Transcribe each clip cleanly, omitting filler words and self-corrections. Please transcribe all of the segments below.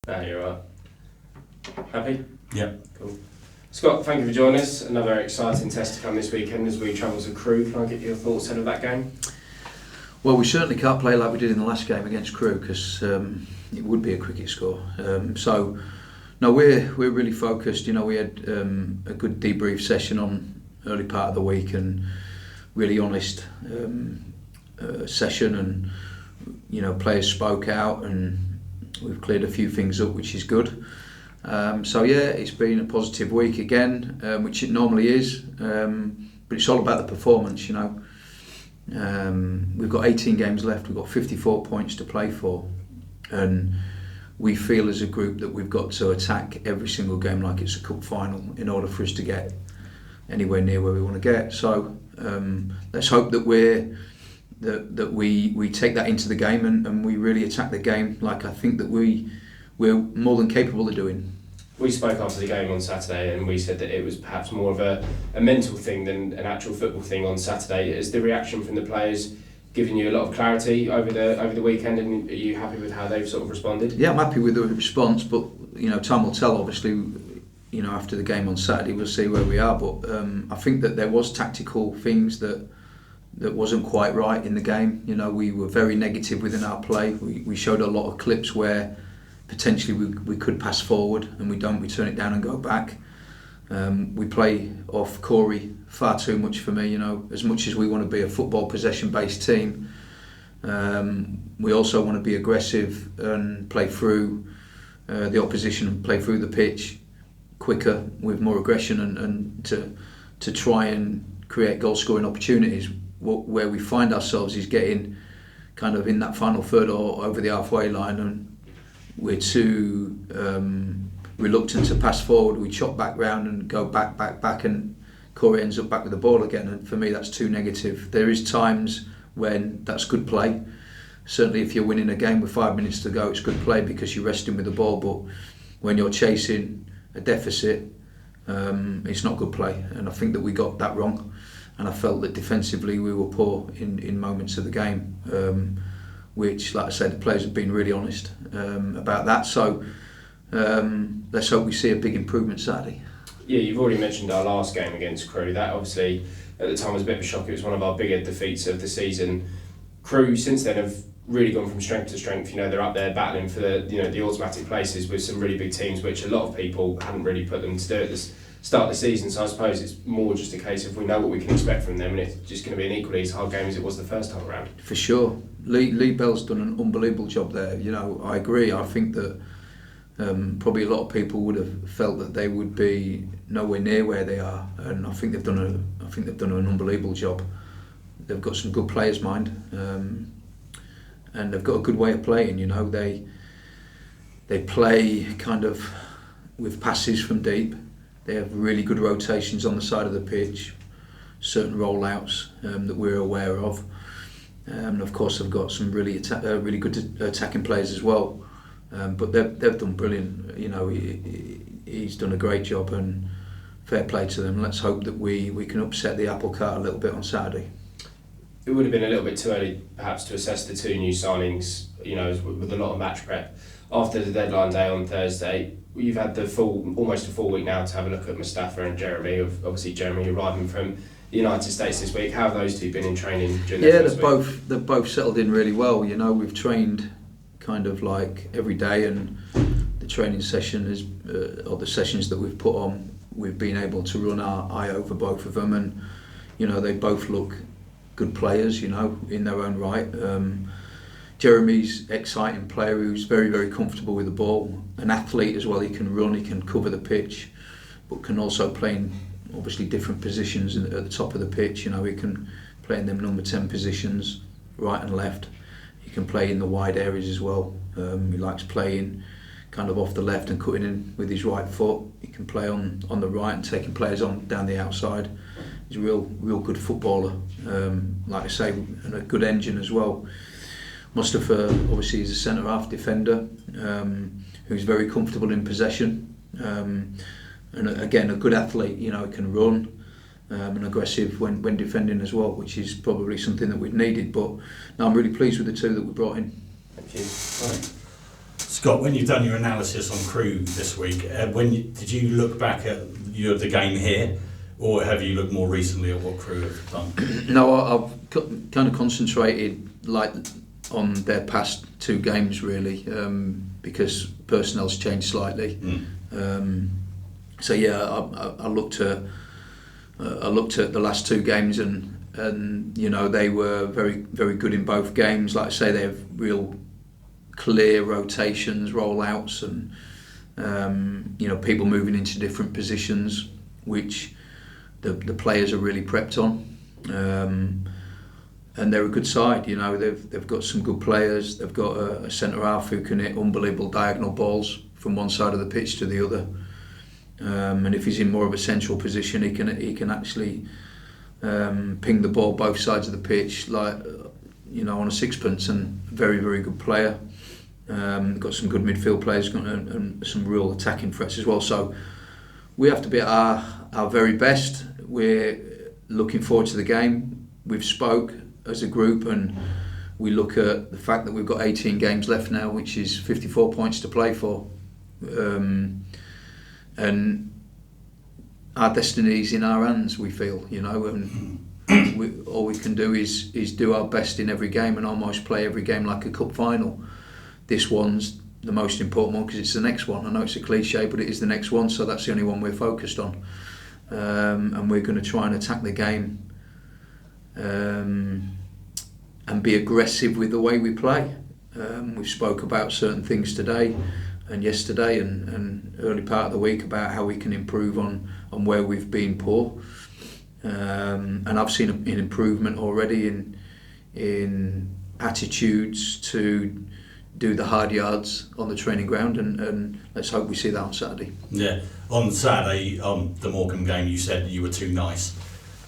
No, you're right. Happy? Yeah. Cool. Scott, thank you for joining us. Another exciting test to come this weekend as we travel to Crewe. Can I get your thoughts ahead of that game? Well, we certainly can't play like we did in the last game against Crewe because it would be a cricket score. No, we're really focused. You know, we had a good debrief session on early part of the week and really honest session, and you know, players spoke out and we've cleared a few things up, which is good. It's been a positive week again, which it normally is, but it's all about the performance, you know. We've got 18 games left, we've got 54 points to play for, and we feel as a group that we've got to attack every single game like it's a cup final in order for us to get anywhere near where we want to get. So let's hope that we take that into the game and we really attack the game like I think that we're more than capable of doing. We spoke after the game on Saturday and we said that it was perhaps more of a mental thing than an actual football thing on Saturday. Is the reaction from the players giving you a lot of clarity over the weekend, and are you happy with how they've sort of responded? Yeah, I'm happy with the response, but you know, time will tell. Obviously, you know, after the game on Saturday we'll see where we are, but I think that there was tactical things that wasn't quite right in the game. You know, we were very negative within our play. We showed a lot of clips where potentially we could pass forward and we don't, we turn it down and go back. We play off Corey far too much for me, you know. As much as we want to be a football possession based team, we also want to be aggressive and play through the opposition and play through the pitch quicker with more aggression and to try and create goal scoring opportunities. Where we find ourselves is getting kind of in that final third or over the halfway line, and we're too reluctant to pass forward. We chop back round and go back, and Corey ends up back with the ball again, and for me that's too negative. There is times when that's good play. Certainly if you're winning a game with 5 minutes to go, it's good play because you're resting with the ball, but when you're chasing a deficit, it's not good play, and I think that we got that wrong, and I felt that defensively we were poor in moments of the game, which, like I said, the players have been really honest about that. So let's hope we see a big improvement Saturday. Yeah, you've already mentioned our last game against Crewe. That obviously at the time was a bit of a shock. It was one of our bigger defeats of the season. Crewe since then have really gone from strength to strength. You know, they're up there battling for the automatic places with some really big teams, which a lot of people hadn't really put them to do at the start of the season. So I suppose it's more just a case of we know what we can expect from them, and it's just going to be an equally as hard game as it was the first time around. For sure. Lee Bell's done an unbelievable job there. You know, I agree. I think that probably a lot of people would have felt that they would be nowhere near where they are, and I think they've done an unbelievable job. They've got some good players' mind, and they've got a good way of playing. You know, they play kind of with passes from deep. They have really good rotations on the side of the pitch, certain rollouts that we're aware of. And of course, they've got some really good attacking players as well. But they've done brilliant. You know, he's done a great job, and fair play to them. Let's hope that we can upset the apple cart a little bit on Saturday. It would have been a little bit too early, perhaps, to assess the two new signings. You know, with a lot of match prep after the deadline day on Thursday. You've had almost a full week now to have a look at Mustafa and Jeremy. Obviously, Jeremy arriving from the United States this week. How have those two been in training during their first week? They've both settled in really well. You know, we've trained kind of like every day, and the training session is or the sessions that we've put on, we've been able to run our eye over both of them, and you know, they both look good players, you know, in their own right. Jeremy's exciting player who's very, very comfortable with the ball, an athlete as well. He can run, he can cover the pitch, but can also play in obviously different positions at the top of the pitch. You know, he can play in them number 10 positions, right and left. He can play in the wide areas as well. He likes playing kind of off the left and cutting in with his right foot. He can play on the right and taking players on down the outside. He's a real good footballer, like I say, and a good engine as well. Mustafa obviously is a centre half defender who's very comfortable in possession, and again a good athlete. You know, he can run and aggressive when defending as well, which is probably something that we've needed. But no, I'm really pleased with the two that we brought in. Thank you. Right. Scott, when you've done your analysis on Crewe this week, did you look back at the game here, or have you looked more recently at what Crewe have done? No, I've kind of concentrated on their past two games really, because personnel's changed slightly. So yeah, I looked at the last two games and you know they were very very good in both games. Like I say, they have real clear rotations, rollouts, and you know people moving into different positions, which the players are really prepped on. And they're a good side, you know. They've got some good players. They've got a centre half who can hit unbelievable diagonal balls from one side of the pitch to the other. And if he's in more of a central position, he can actually ping the ball both sides of the pitch, like you know, on a sixpence. And very very good player. Got some good midfield players and some real attacking threats as well. So we have to be at our very best. We're looking forward to the game. We've spoke as a group, and we look at the fact that we've got 18 games left now, which is 54 points to play for, and our destiny is in our hands, we feel, you know, and all we can do is do our best in every game and almost play every game like a cup final. This one's the most important one because it's the next one. I know it's a cliche, but it is the next one, so that's the only one we're focused on, and we're going to try and attack the game and be aggressive with the way we play. We've spoke about certain things today and yesterday and early part of the week about how we can improve on where we've been poor, and I've seen an improvement already in attitudes to do the hard yards on the training ground, and let's hope we see that on Saturday. Yeah, on Saturday, the Morecambe game, you said you were too nice.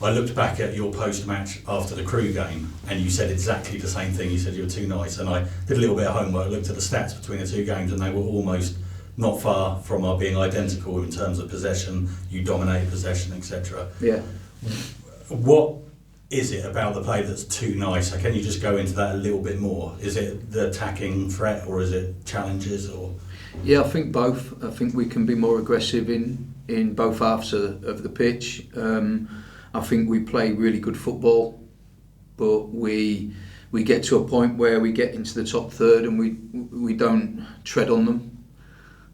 I looked back at your post-match after the Crewe game and you said exactly the same thing. You said you were too nice, and I did a little bit of homework, looked at the stats between the two games, and they were almost not far from being identical in terms of possession. You dominated possession, etc. Yeah. What is it about the play that's too nice? Can you just go into that a little bit more? Is it the attacking threat, or is it challenges? Or yeah, I think both. I think we can be more aggressive in both halves of the pitch. I think we play really good football, but we get to a point where we get into the top third and we don't tread on them.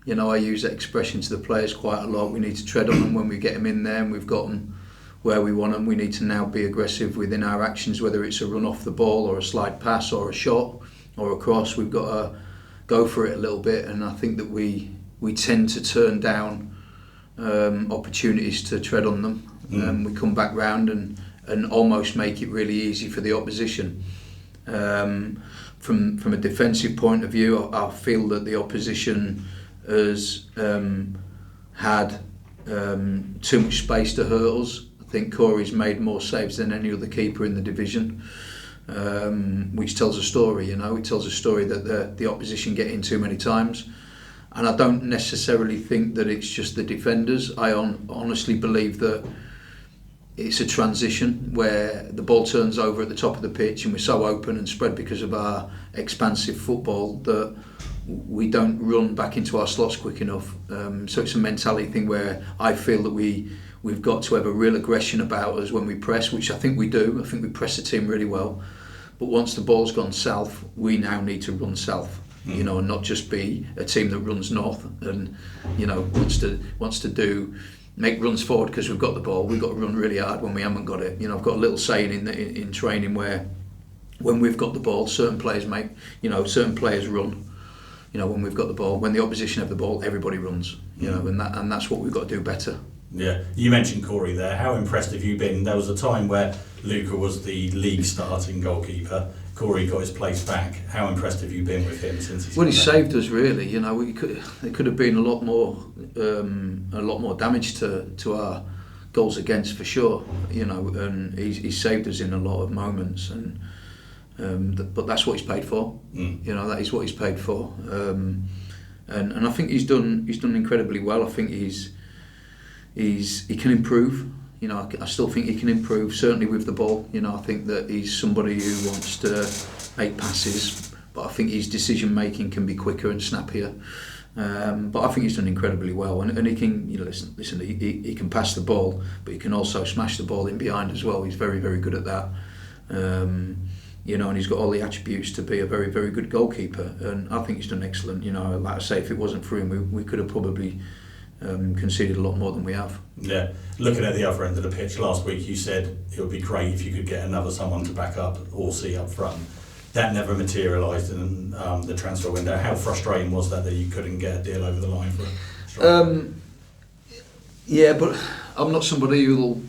You know, I use that expression to the players quite a lot. We need to tread on them when we get them in there and we've got them where we want them. We need to now be aggressive within our actions, whether it's a run off the ball or a slide pass or a shot or a cross. We've got to go for it a little bit, and I think that we tend to turn down opportunities to tread on them. We come back round and almost make it really easy for the opposition. From a defensive point of view, I feel that the opposition has had too much space to hurt us. I think Corey's made more saves than any other keeper in the division, which tells a story. You know, it tells a story that the opposition get in too many times. And I don't necessarily think that it's just the defenders. I honestly believe that it's a transition where the ball turns over at the top of the pitch and we're so open and spread because of our expansive football that we don't run back into our slots quick enough. So it's a mentality thing where I feel that we've got to have a real aggression about us when we press, which I think we do. I think we press the team really well. But once the ball's gone south, we now need to run south. You know, and not just be a team that runs north and, you know, wants to make runs forward because we've got the ball. We've got to run really hard when we haven't got it. You know, I've got a little saying in training where when we've got the ball, certain players run. You know, when we've got the ball, when the opposition have the ball, everybody runs. You know, and that's what we've got to do better. Yeah, you mentioned Corey there. How impressed have you been? There was a time where Luca was the league starting goalkeeper. Corey got his place back. How impressed have you been with him since he's Well, he saved us really. You know, there could have been a lot more damage to our goals against for sure. You know, and he saved us in a lot of moments, and but that's what he's paid for. You know, that is what he's paid for, and I think he's done incredibly well. I think he can improve. You know, I still think he can improve, certainly with the ball. You know, I think that he's somebody who wants to make passes, but I think his decision making can be quicker and snappier. But I think he's done incredibly well, and he can, listen, he can pass the ball, but he can also smash the ball in behind as well. He's very, very good at that. And he's got all the attributes to be a very, very good goalkeeper, and I think he's done excellent. Like I say, if it wasn't for him, we could have probably conceded a lot more than we have. Yeah, looking at the other end of the pitch, last week you said it would be great if you could get someone to back up or see up front. That never materialised in the transfer window. How frustrating was that you couldn't get a deal over the line for a striker? Yeah, but I'm not somebody who'll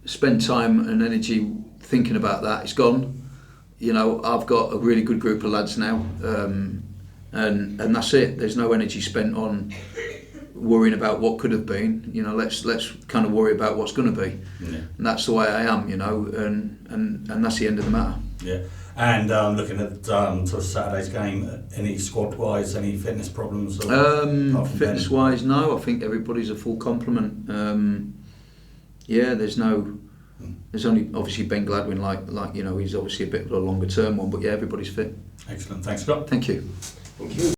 spend time and energy thinking about that. It's gone. I've got a really good group of lads now, and that's it. There's no energy spent on worrying about what could have been. Let's kind of worry about what's going to be. Yeah. And that's the way I am. And that's the end of the matter. Yeah. And looking at sort of Saturday's game, any squad-wise, any fitness problems? Fitness-wise, no. I think everybody's a full complement. There's only obviously Ben Gladwin, like he's obviously a bit of a longer term one, but yeah, everybody's fit. Excellent. Thanks, Scott. Thank you. Thank you.